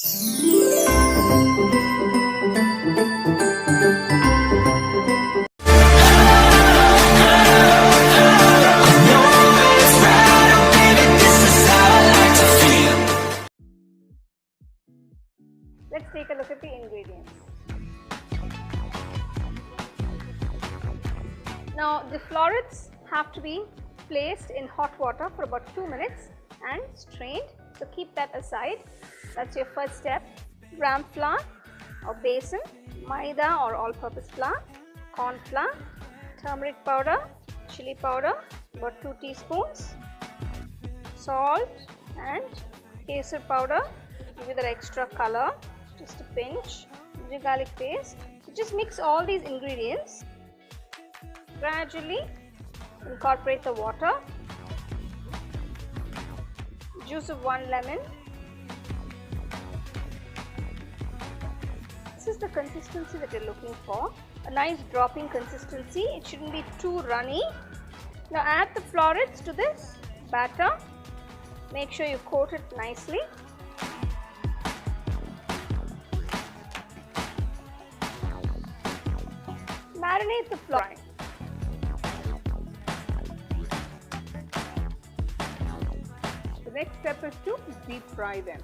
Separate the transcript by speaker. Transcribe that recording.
Speaker 1: Let's take a look at the ingredients. Now the florets have to be placed in hot water for about 2 minutes and strained. So keep that aside. That's your first step. Gram flour or besan, maida or all-purpose flour, corn flour, turmeric powder, chili powder, about 2 teaspoons, salt and kesar powder, give you that extra color, just a pinch, ginger garlic paste. So just mix all these ingredients. Gradually incorporate the water, juice of 1 lemon. This is the consistency that you're looking for, a nice dropping consistency. It shouldn't be too runny. Now add the florets to this batter. Make sure you coat it nicely. Marinate the flour.
Speaker 2: The next step is to deep fry them.